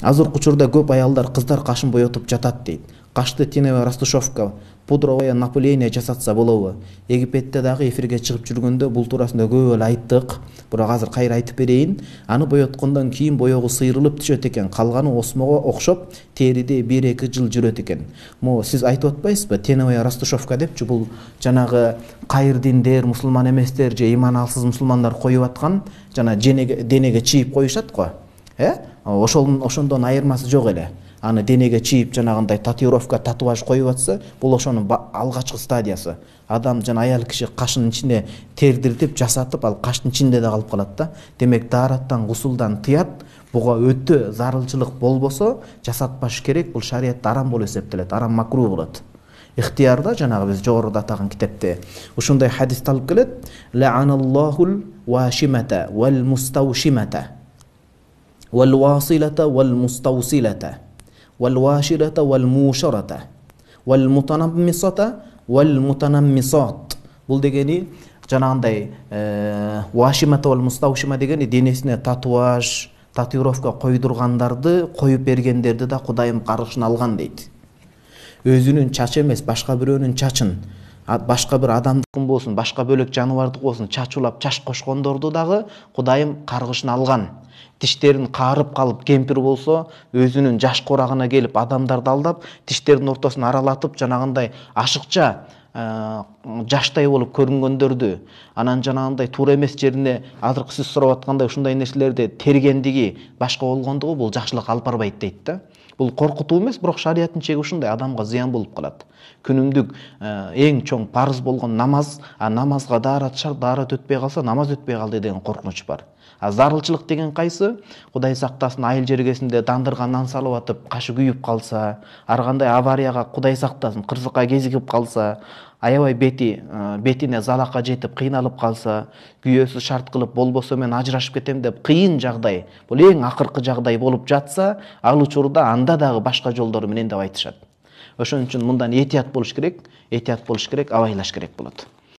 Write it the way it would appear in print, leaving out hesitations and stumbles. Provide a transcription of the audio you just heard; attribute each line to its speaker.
Speaker 1: Азыркы учурда көп аялдар кыздар кашын боетуп жатат дейт. Кашты теневая растушевка, пудровое напыление жасатса болобу? Египетте дагы эфирге чыгып жүргөндө бул туурасында көп эле айттык. Бирок азыр кайра айтып берейин. Аны боеткондон кийин боегу сыйрылып түшөт экен. Калганы осмого окшоп териде 1-2 жыл жүрөт экен. Могу сиз айтып атпайсызбы? Теневая растушевка депчи, бул жанагы кайыр диндер, мусулман эместер же иман алсыз мусулмандар коюп аткан жана денеге чийип коюшат го. Ошондон айырмасы жок эле. Аны денеге чийип жанагындай татуировка, татуаж коюп атса, бул ошонун алгачкы стадиясы. Адам жана аял киши кашынын ичине тердиртип жасатып, ал каштын ичинде да калып калат да. Демек даараттан, гусулдан тыят. Буга өтө зарылчылык болбосо жасатпаш керек. Бул шариятта арам болуп эсептелет, арам макруh болот. Ихтиярда жанагы биз жогоруда атаган китепте ушундай хадис алып келет. Ла'аналлахул вашимата вал мустаушимата вал василата вал мустаусилата вал ваширата вал мушарата вал мутанаммисата вал мутанаммисат. Бул дегени жанагындай вашимата вал мустаушима дегени денесине татуаж, татуировка койдургандарды, коюп бергендерди да Кудайым каргышына алган дейт. Өзүнүн чачы эмес, башка бирөөнүн чачын, башка бир адамдыкын болсун, башка бөлөк жаныбардык болсун, чачуулап чаш кошкондорду дагы Кудайым каргышына алган. Тиштерин каарып калып кемпир болсо, өзүнүн жаш корагына келип адамдарды алдап, тиштердин ортосун аралатып, жанагындай ашыкча жаштай болуп көрүнгөндөрдү, анан жанагындай туура эмес жерине азыркы сиз сурап аткандай ушундай нерселерди тергендиги, башка болгондугу бул жакшылык алып барбайт дейт да. Бул коркутуу эмес, бирок шариаттын чеги ушундай, адамга зыян болуп калат. Күнүмдүк эң чоң парыз болгон намаз, намазга даарат шарт, даарат өтпөй калса, намаз өтпөй калды деген коркунуч бар. Зарылчылык деген кайсы? Кудай сактасын, айыл жергесинде дандырга нан салып атып, кашы күйүп калса, ар кандай аварияга Кудай сактасын, кырсыкка кезигип калса, аябай бетине залакка жетип кыйналып калса, күйөөсү шарт кылып болбосо мен ажырашып кетем деп кыйын жагдай, бул эң акыркы жагдай болуп жатса, ал учурда анда дагы башка жолдору менен деп айтышат. Ошон үчүн мындан этият болуш керек, абайлаш керек болот.